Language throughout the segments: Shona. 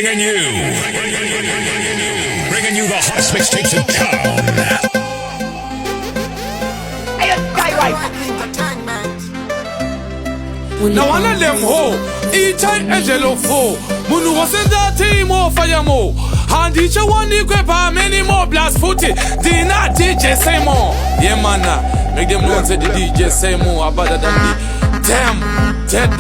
Bringing you the hottest mixtapes in town. Now one of them ho, each I angelo fo. Munu was in the team or fire mo. And each one equip many more blast footy. Dina DJ say more. Yeah man, make them know say the DJ say more about than the damn dead.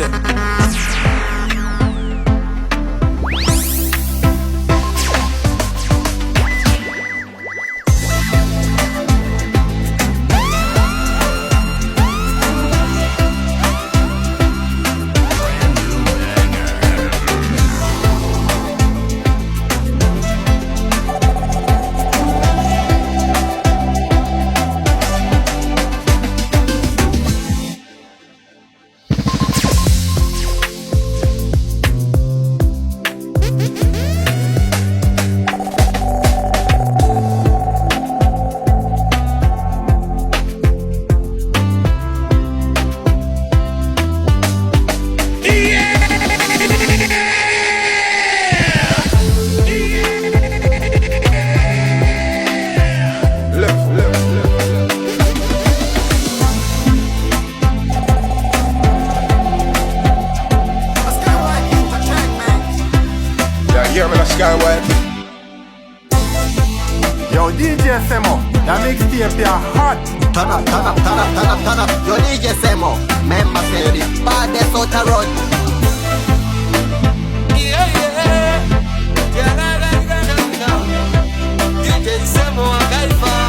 Yo, DJ Semo, that mixtape ya hot. Turn up, turn up, turn up, turn up, turn up. Yo, DJ Semo, member say the baddest out the road. Yeah, yeah. DJ Semo, I got it for.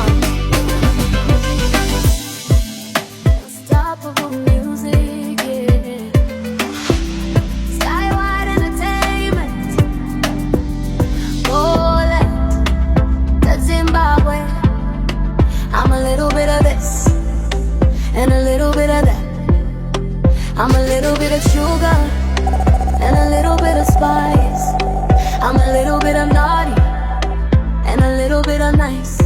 Unstoppable music, yeah. Skywide entertainment. Poland to Zimbabwe. I'm a little bit of this and a little bit of that. I'm a little bit of sugar and a little bit of spice. I'm a little bit of naughty and a little bit of nice.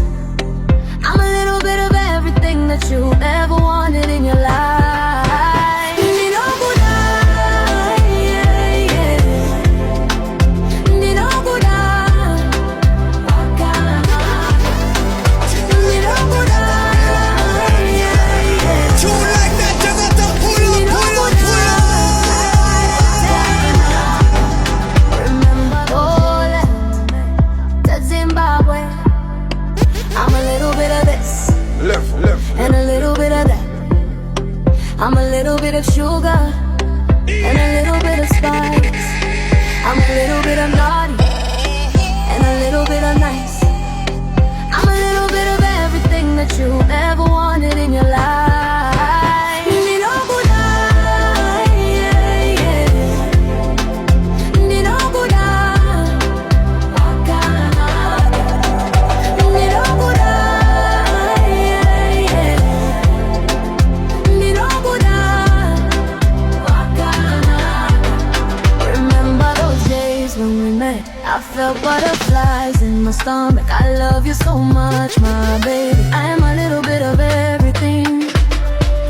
I'm a little bit of everything that you ever wanted in your life. And a little bit of that. I'm a little bit of sugar and a little bit of spice. I'm a little bit of naughty and a little bit of nice. I'm a little bit of everything that you ever wanted in your life. I felt butterflies in my stomach. I love you so much, my baby. I am a little bit of everything.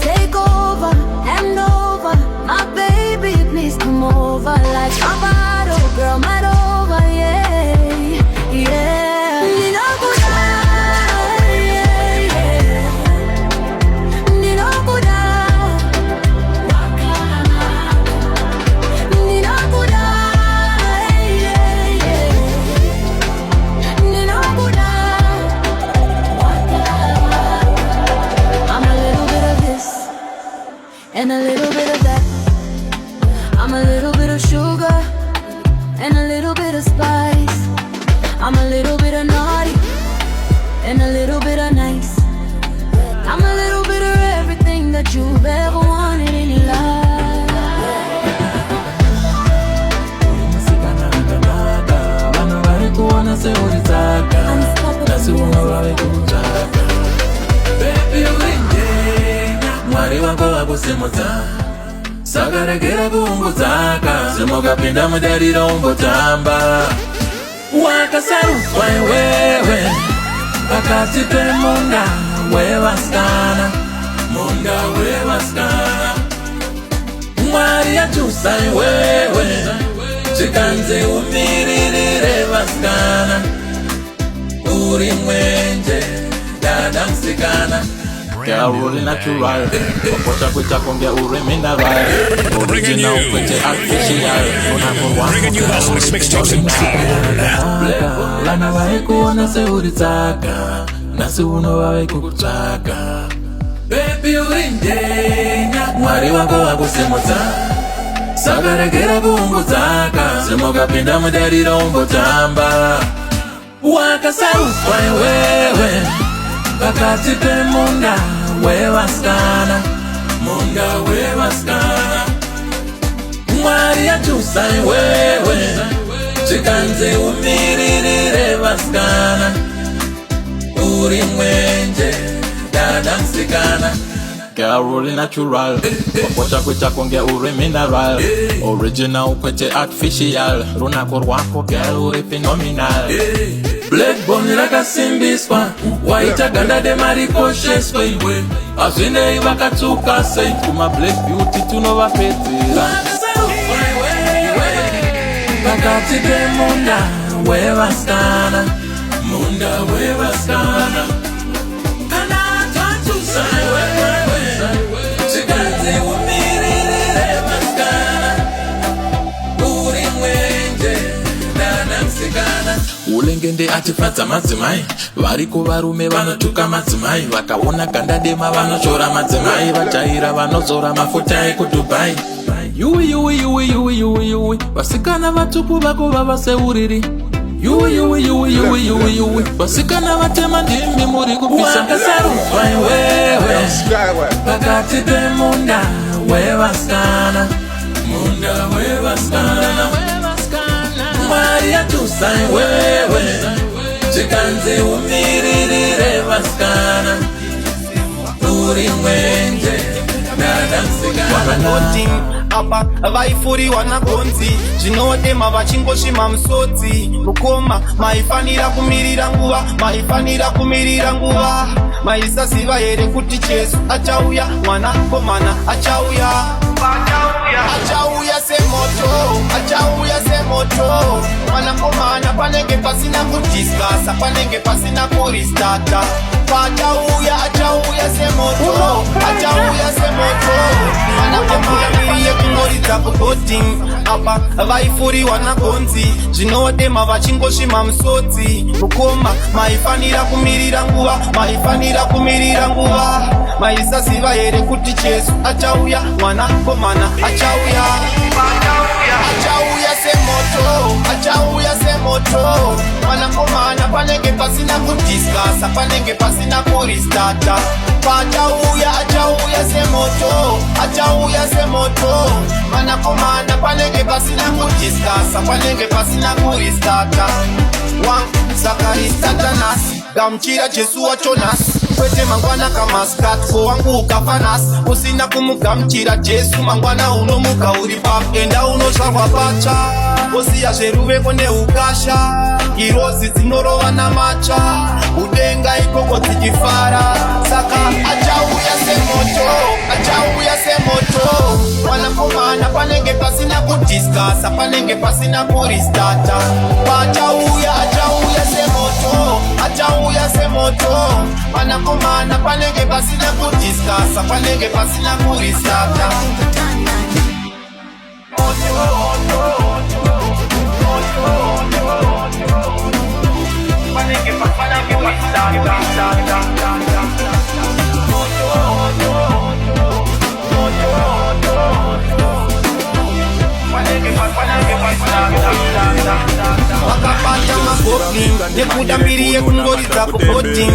Take over, hand over, my baby, please come over. Like my bottle, girl, my over, yeah, yeah. And a little bit of that. I'm a little bit of sugar and a little bit of spice. I'm a little bit of naughty and a little bit of nice. I'm a little bit of everything that you've ever wanted in your life. Mwari wako wakusimuta Sakarekera kuungutaka Simoka pinda mudarira umbotamba Wakasarufa wewe Akati pe munda wewa skana Munda wewa skana Mwari ya chusai wewe Chikanze umiriri uri mwenje dada msikana Uri natural Waposha kucha konge uri mineral Original kwete artificial Bringing you the hottest mixtapes in town. Lana wae kuona se uri taka Nasi uno wae kukutaka Baby uri njenya Mwari wako wako semota Sagaregera kuungutaka Semoga pinda mdarira umbotamba Waka sarufa wewe Bakati pe munda wewa skana Munda wewa skana Mwari ya chusai wewe Chikanze umiririre waskana Uri mwenje dada msikana Uri natural Waposha kucha konge uri mineral Original kwete artificial Runako rwako girl uri phenomenal Black bone like a simbiswa Waita ganda de marikoshe sway Azwine ibaka tuka say Kuma black beauty tunova peti Bakati de munda wewa skana Munda wewa skana Kana tatu say wewe Chikanze umiririre maskana Uri mwenje dada msikana Ulengende atifata madzimai Variko varume vanotuka madzimai Vakaona ganda dema vanochora madzimai Vachaira vanozora mafuta eko Dubai Yui Vasikana vatupu vako vavaseuriri Yui Vasikana vatema ndimbi muri kupisa Wakasarufa wewe Bakati pe munda wewa skana Munda wewa skana Maria tusai wewe Chikanze umiririre waskana Uri mwenje dada msikana Wakanoting apa vaifuri wanagonzi Zvinodema vachingoshima musodzi Mukoma maifanira kumirira nguva Maifanira kumirira nguva Maisaziva here kuti Jesu achauya Mwana komana achauya Achauya semoto Achauya semoto Mwana komana panenge pasina kudiskasa Panenge pasina kuristata Achauya semoto Achauya semoto Mwana komana iye kungoridza kugoting Apa vaifuri wanagonzi Zvinodema vachingoshima musodzi Mukoma maifanira kumirira nguva Maifanira kumirira nguva Maisaziva here kuti Jesu achauya Mwana komana achauya Achauya semoto Achauya semoto Mwana komana panenge pasina kudiskasa Panenge pasina kuristata Achauya semoto Achauya semoto Mwana komana panenge pasina kudiskasa Panenge pasina kuristata Sakaristata nasi Gamchira Jesu wacho nasi Kwete mangwana kamaskat Ko wangu ukafa nasi Usina kumugamchira Jesu mangwana unomuka uripap Enda unosharwa pacha Osia sheruve kone ukasha Kirozi zinorowa na macha Udenga ikoko zijifara Saka achauya semoto Achauya semoto Mwana komana panenge pasina kudiskasa Panenge pasina kuristata Achauya semoto Achauya semoto Mwana komana panenge pasina kudiskasa Panenge pasina kuristata Wakapata magoking nekudambiriye kungoridza kugoting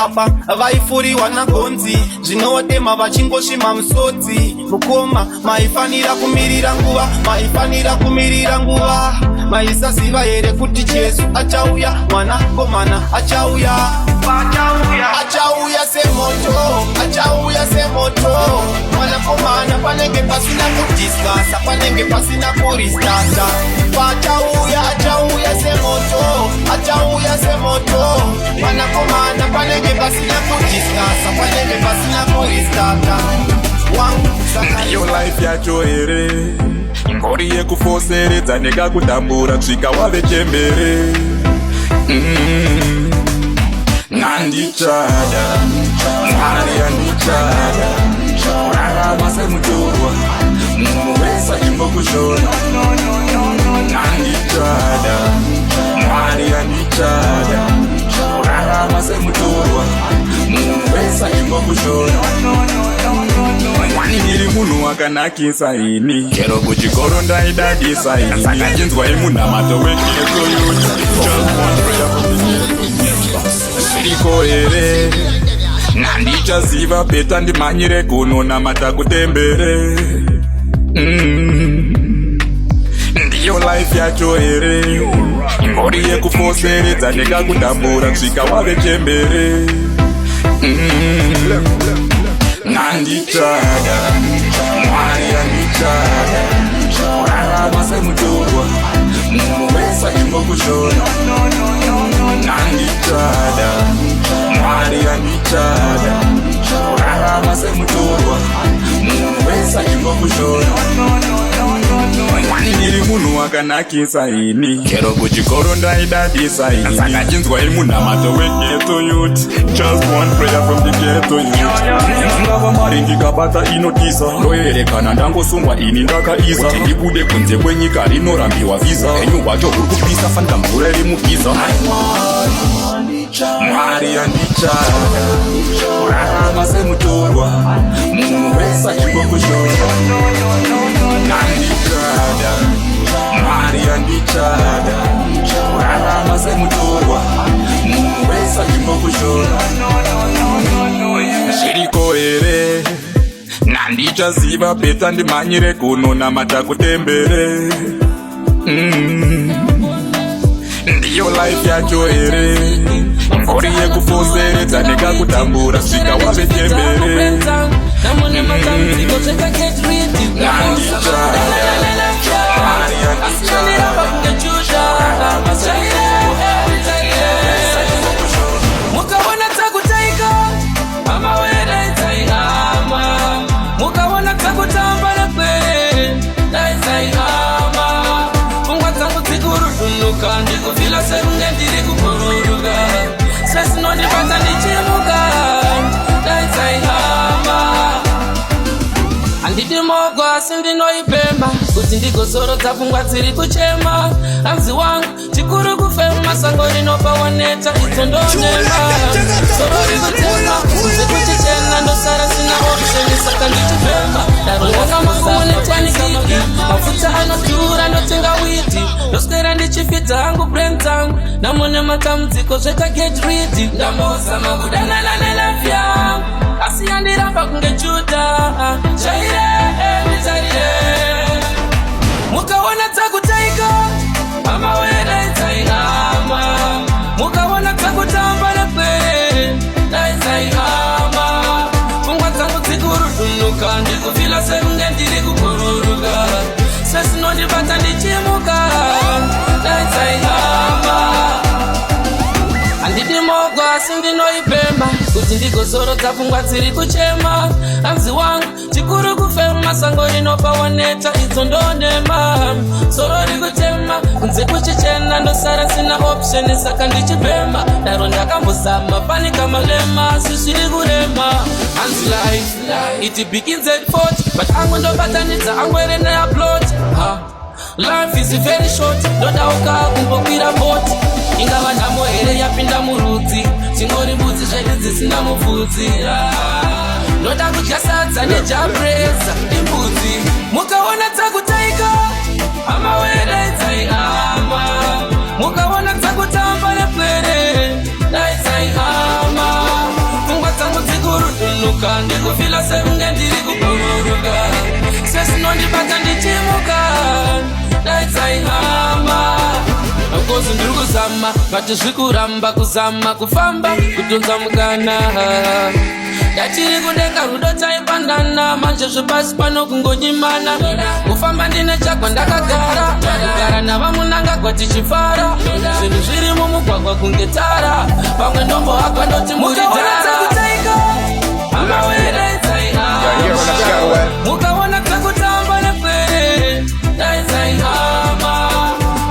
Apa vaifuri wanagonzi Zvinodema vachingoshima musodzi Mukoma maifanira kumirira nguva Maifanira kumirira nguva Maisaziva here kuti Jesu achauya Mwana komana achauya Achauya semoto Achauya semoto Mwana komana panenge pasina kudiskasa Panenge pasina kuristata Achauya semoto Achauya semoto Mwana komana panenge pasina kudiskasa Panenge pasina kuristata Yo life yacho here Ngori yekufoseredza nekakutambura Svika wave chembere Nandichada, Maria Nichada, Rama Semutua, Mwesa Imbokushona. Nandichada, Maria Nichada, Rama Semutua, Mwesa Imbokushona. Mwani munu wakanakisa ini Kero kuchikoro ndaidadisa ini Saka jinzwa imuna matoweki eto yuti Just one prayer from the Siriko ere Nandichaziva peta ndimanyire kunona matakutembere Ndiyo life yacho ere Ngori yekufosere dzaneka kudambura Kusvika wave chembere Nandichada, Maria Nichada, Rama Semutua, Mwesa Imbokushona. Nandichada, Maria Nichada, Rama Semutua, Mwesa Imbokushona. Mwani munu wakanakisa ini Kero kuchikoro ndaidadisa ini Saka jinzwa imuna matoweki eto yuti Just one prayer from the ghetto youth Ngava maringi kabata inotisa Ndoyerekana ndangosungwa ini ndakaisa Kuti ndibude kunze kwenyika rinorambiwa visa Enyu wacho urikupisa fanda mvura rimukiza Maria Nichada, Rama Semutua, Mwesa Imbokushona. Nandichada, Maria Nichada, Rama Semutua, Mwesa Imbokushona. Siriko ere Nandichaziva peta ndimanyire kunona matakutembere Ndiyo life yacho ere Ngori yekufosere dzaneka kudambura Svika wave chembere Nandichada, Maria Nichada, Mukawana takutaika Amawera itaihama Mukawana takutamba na kwere Daitaihama Fungwa tangu tikurudunuka Ndikufila serunge ndiri kukururuga Sesi noni bata nichimuka Daitaihama Andidi mogo asindi noipemba Kuti ndigosoro tapungwa tiri kuchema Anzi wangu chikuru kufema Sangori nopa waneta itondonema Sorori kutema Kuze kuchichena ndo sara sina option Saka ndichipemba Darunga kama kumonetwani kiki Mafuta anotura ndo tenga witi Noskera ndichifita angu brentangu Namone matamziko zweka get ready Ndambosa magudana na nelafya Asiyandiramba kungechuta Shaire, nizarire Mukawana takutaika Amawera itaihama Mukawana takutamba na kwere Daitaihama Fungwa tangu tikurudunuka Ndikufila serunge ndiri kukururuga Sesi nondibata ndichimuka Daitaihama Andidi mogo asindi noipemba Kuti ndigosoro tapungwa tiri kuchema Anzi wangu chikuru kufema Sangori nopa waneta itondonema Sorori kutema Kunze kuchichena ndo sara sina option Saka ndichipemba Daronda kambusama Pani kama lema Sisiri kurema Anzi life Iti begins at 40 But angu ndo batanita Angwere na upload Life is very short Dodauka kumbokira boti Ingawa ndamo ere yapinda murudzi Chingori mbudzi zvaidzi zisina mubvudzi Noda kudya sadza nejabreza imbudzi Mukaona takutaika Amawera itaihama Mukaona takutamba nepwere Daitaihama Fungwa tangu tikurudunuka Ndikufila serunge ndiri kukururuga Sesi nondibata ndichimuka Daitaihama Kozi ndiri kuzama Bati zvikuramba kuzama Kufamba kutunza mukana Yachiri kudenga rudo taipandana Manje zvipasi pano kungonyimana Kufamba ndine chakwa ndakagara Kugara navamunanga kwa tichifara Zvinhu zviri mumugwagwa kungetara Pamwe ndombo hapa ndoti muridara Mukawana takutaika Amawera itaihama Mukawana takutamba nepwere Daitaihama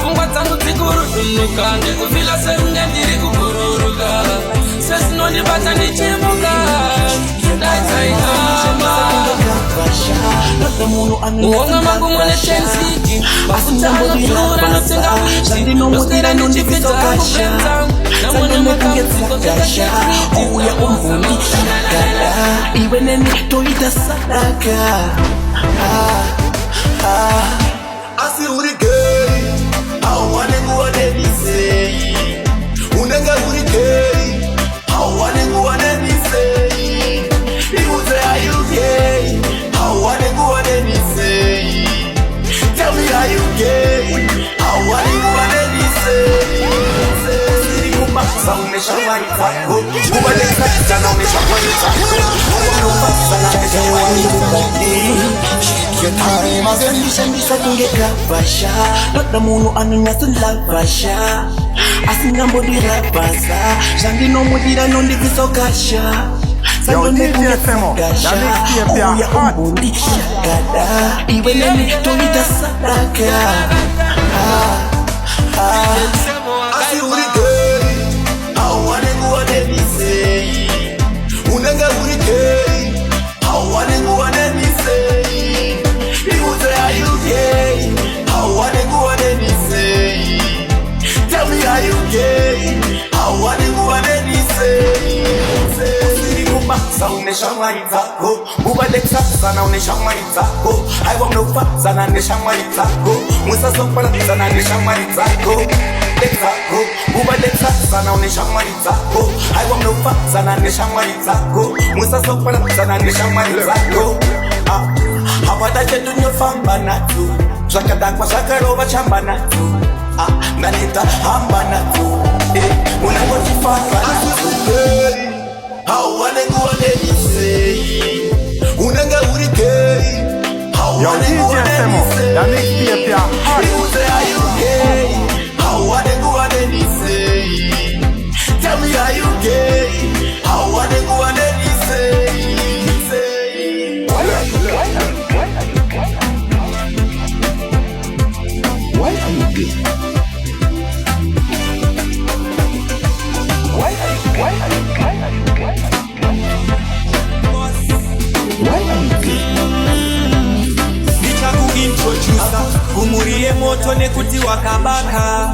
Fungwa tangu tikurudunuka Ndikufila serunge ndiri kukururuga ndichemuka Uonga mangu mwene tensiti Asutanga flora no tenga witi Noskera ni chipita kupeta Na mwene makamsiko teka shakiti Uya umuni shakala Iwe neni toita sadaka Asi uri gay Awane nguwane nisei Unenga uri gay Awane nguwane nisei Iuze are you gay Awane nguwane nisei Tell me are you gay Awane nguwane nisei Siri kumbasa unesha waitako Kubaleka sana unesha waitako Kubaleka sana unesha waitako Sendisa kungekavasha Nota munu anunyasunlavasha Asingambo dirapasa Jangino mudira nondivisokasha Yo, DJ Semo, that makes you feel hot. Umbundi shakada Iwe neni toita sadaka Asi uri gay Awane nguwane nisei Unenga uri gay Awane nguwane nisei Iuze are you gay Awane nguwane nisei Tell me are you gay Awane nguwane nisei Usiri kumbasa unesha mwaitako Ubaleksa sana unesha mwaitako Aiwa mnofa sana unesha mwaitako Musa sopala sana unesha mwaitako Lexako, Ubaleksa sana unesha mwaitako Aiwa mnofa sana unesha mwaitako Musa sopala sana unesha mwaitako Hawada chetu nyofamba natu Zakadakwa zakarova chamba natu Nanita hamba natu Unangojifaka natu Hawane nguwane nisei Unanga uri gay Yo, DJ Semo, that makes you feel hot. Iuze are you gay Hawane nguwane nisei Tell me are you gay Hawane nguwane nisei Why are you gay? Why are you gay? Nicha kuintroducer Umurie moto nekuti wakabaka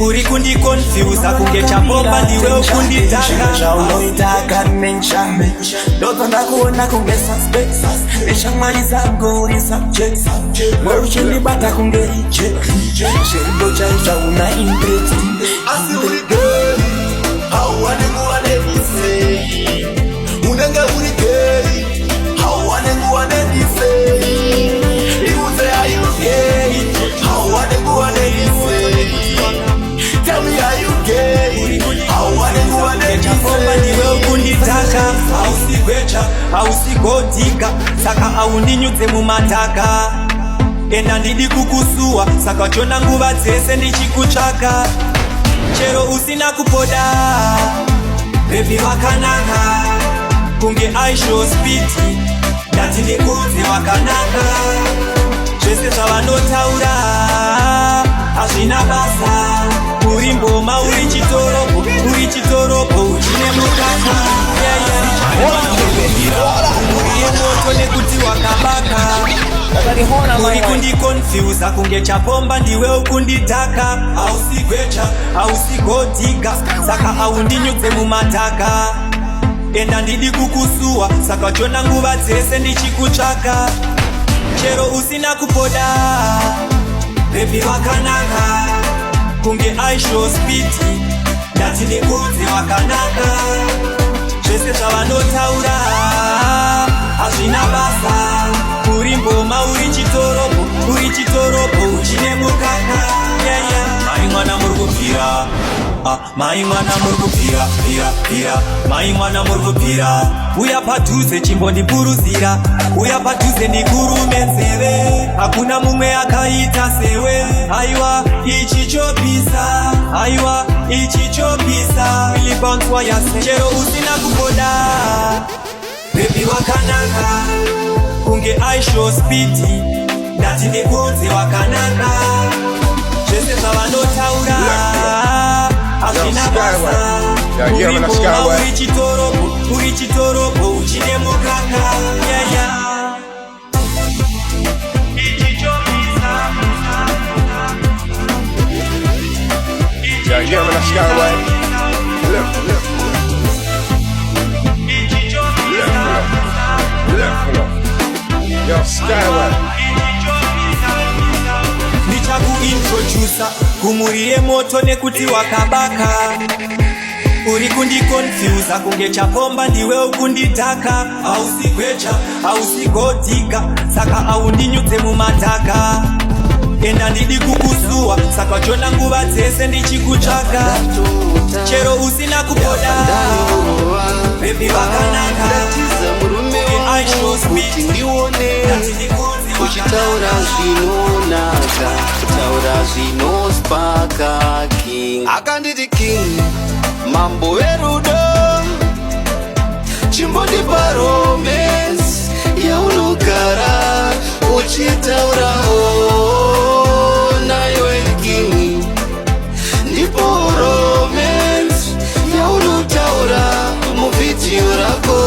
Uri kundi confuse Kungecha bomba niwe ukunditaka Unoitaka mencha Doto ndakuona kunge suspect Neshamaliza ngori subject Mweruchini bata kunge reject Shendo chaita una interest Asi uri gay Hawane nguwane nisei Unanga uri gay Hawane nguwane nisei Iuze are you gay Hawane nguwane nisei Tell me are you gay Hawane nguwane nisei Niwe ukunditaka Hausigwecha, hausigotika Saka aundinyuze mumataka Enda ndidi kukusua Saka chona nguva tsese ndichikuchaka Chero usina kupoda Baby wakanaka Kunge aisho spiti Dati ndikuze wakanaka Chese zvavanotaura Hazvina basa Uri mboma uri chitoropo Uchine mukaka Uri moto nekuti wakabaka Uri kundi confuse Kunge chapomba ndiwe ukunditaka Hausigwecha, hausigotika Saka aundinyuze mumataka Enda ndidi kukusua Saka chona nguva dzese ndichikuchaka Chero usina kupoda Baby wakanaka Kunge aisho spiti Dati ndikuze wakanaka Zvese zvavanotaura Hazvina basa Uri mboma uri chitoropo Uchine mukaka Mai mwana murukupira Mai mwana murukupira Mai mwana murukupira Uya padhuze chimbondipuruzira Uya padhuze ndikurume nzeve Hakuna mumwe akaita sewe Aiwa ichichopisa Aiwa ichichopisa Ilipanswa yase Chero usina kupoda Baby wakanaka Kunge aisho spiti Dati ndikuze wakanaka Zvese zvavanotaura Hazvina basa Uri mboma uri chitoro uri chitoropo uchine mukaka Yeah, yeah, man, that's Skyway. Left. Yo, Skyway. Nichakuintrodusa kumurire moto nekuti wakabaka uri kundikonfyuza kunge chapomba ndiwe ukunditaka ausigwecha ausigotika saka aundinyudze mumataka enda ndidi kukusuwa saka chona nguva dzese ndichikutsvaka chero usina kupoda bebi vakanaka kuti ndione uchitaura zvinonaka kutaura zvinospaka king akanditi king mambo verudo chimbondipa romance yaunogara uchitaurawo naiwe king ndipo romance yaunotaura muvhidiyo rako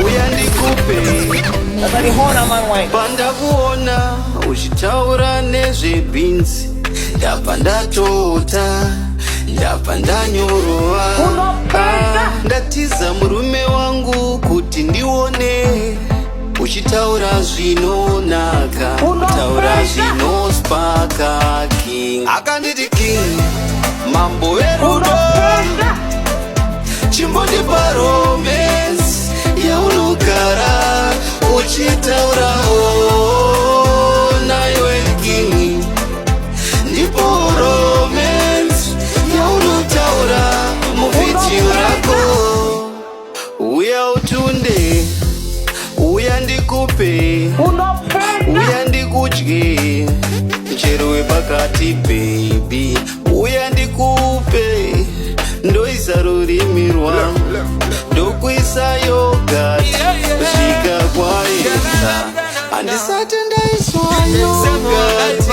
uya ndikupe pandakuona uchitaura nezvebhinzi ndabva ndatota ndabva ndanyorova ndatiza murume wangu kuti ndione uchitaura zvinonaka kutaura zvinospaka king akanditi king mambo verudo chimbondipa romance yaunogara uchitaurawo naiwe king ndipo romance yaunotaura muvhidiyo rako uya utunde uya ndikupe uya ndikudye mchero wepakati baby uya ndikupe ndoisa rurimi rwangu ndokuisa yogati svika kwaedza handisati ndaiswa yogati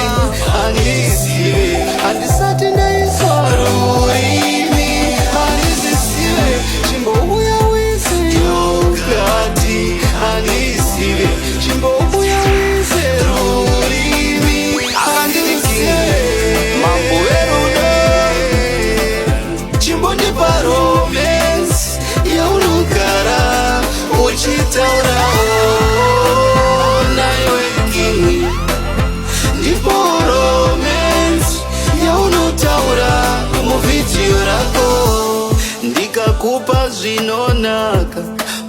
handisati ndaiswa rurimi handizisive chimbouya uise yogati handisive chimbouya uise rurimi handisive mambo verudo chimbondipa romance yaunogara uchitaurawo naiwe king ndipo romance yaunotaura muvhidiyo rako ndikakupa zvinonaka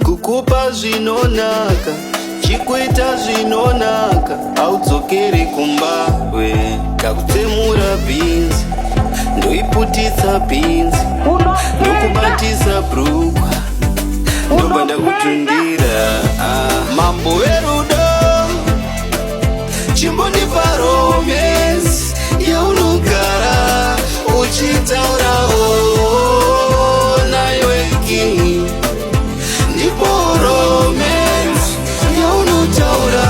kukupa zvinonaka chikuita zvinonaka audzokeri kumbawe ndakutsemura bhinzi ndoiputitsa bhinzi ndokubatisa brukwa ndobva ndakutundira mambo verudo chimbondipa romance yaunogara uchitaurawo naiwe king ndipo romance yaunotaura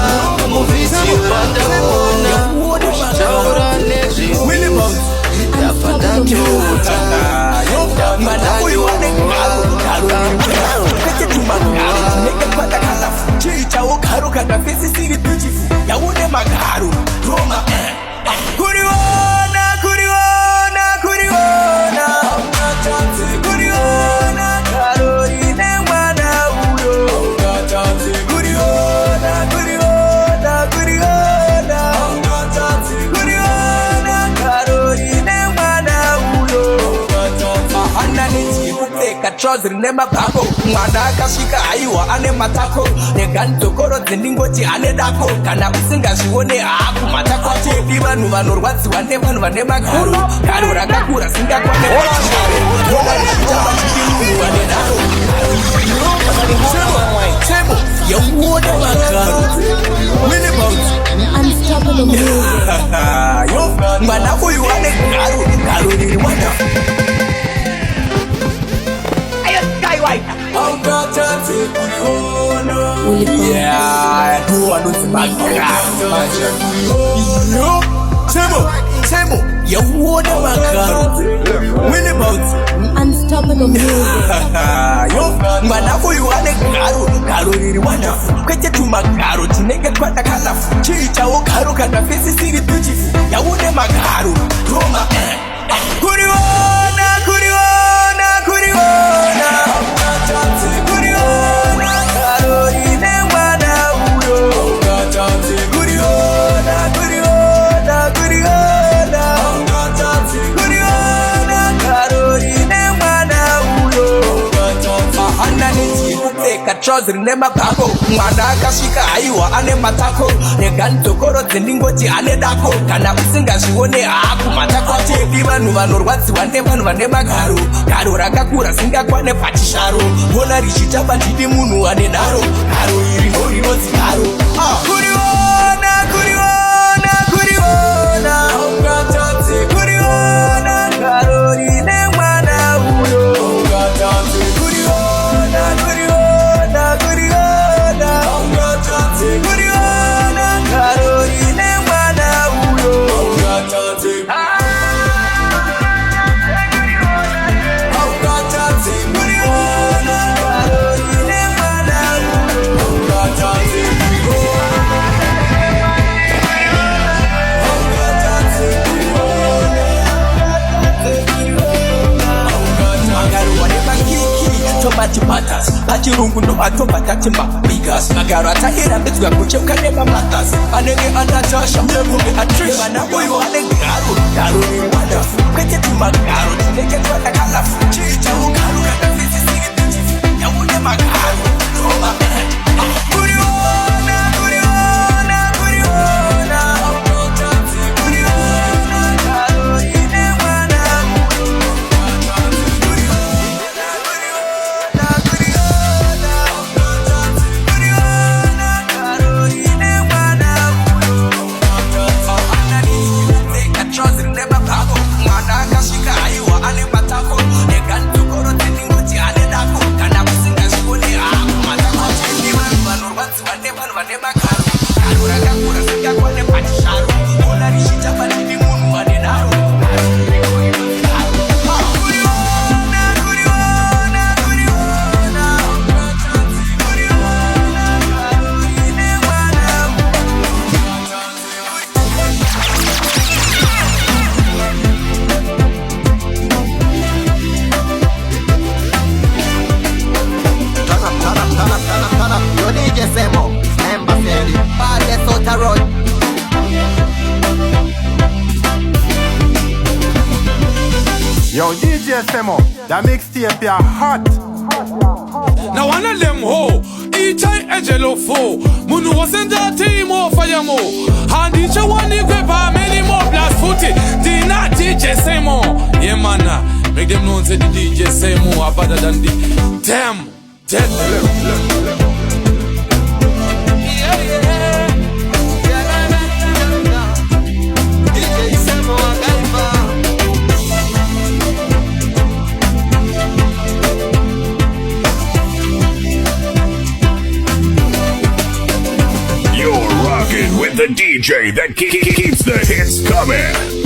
muvhidiyo randaona uchitaura nezvewili ndabva ndatota chiitawo garo kana fesi siri beautiful yaune magaro roma kuriona garo ine mwana uyo kuriona garo ine mwana uyo mahana nechikupfeka trouser nemabhako mwana akasvika aiwa ane matako neganitokoro dzendingoti ane dako kana usingazvione haaku matako atedi vanhu vanorwadziwa nevanhu vane magaro garo rakakura mwana uyu ane garo riri wonderful. Yeah, who are those bad guys? Temo, you want a topic of music. Yo, mwana huyu ane garo riri wonderful. Kwete tumagaro, tinenge kwata kalafu. Chicha ukaro kata fesi siri beautiful. Ya une magaro, Roma Kuriona, kuriona, kuriona. Kuriona, garo rine mwana huyo. Kuriona, kuriona, kuriona. Kuriona, garo rine mwana huyo. Mahana niti kupeka trouser nema bako. Mwana akashika aiwa ane matako. Neganto koro zendingoti ane dako. Kana usinga shione aku matako. Chedi vanu vanorwadzi wande vanu vane magaro. Garo rakakura singa kwane patisharo. Bona richitaba ndidi munu ane daro. Garo iri hori nozi garo. Kuriona, kuriona, kuriona. Kuriona, garo rine mwana huyo. Kuriona, kuriona, kuriona. Kuriona, garo rine mwana huyo. Tomati patas, achirungu ndo atobatati mabigas. Magaro atahira mbizwa kucheuka nema matas. Anenge anatasha, mlevume atrish. Mana huyu ane garo, garo ni wonderful. Kwete tumagaro, tineke kwata kalafu. Chicha ukaru kata fisi siri beautiful. Ya une magaro, Roma Kuriona, kuriona, kuriona. Kuriona, garo rine mwana huyo. Yo DJ Semo, member Ferry, Baddest out the road. Yo DJ Semo, that mixtape ya hot. Now one of them ho, each Angelo fo. Munu wasn't that team or fire mo. And each one you grab many more blast footy. Dina DJ Semo. Yeah man, make them know that the DJ Semo are better than the damn dead. With the DJ that keeps the hits coming.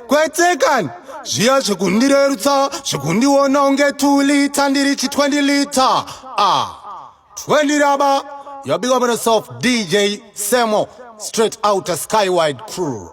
Kwetekan Zia chikundirerutsa chikundiona unge 2 liter ndirichi 20 liter 20 raba. You're big up on yourself, DJ Semo, straight out of Skywide crew.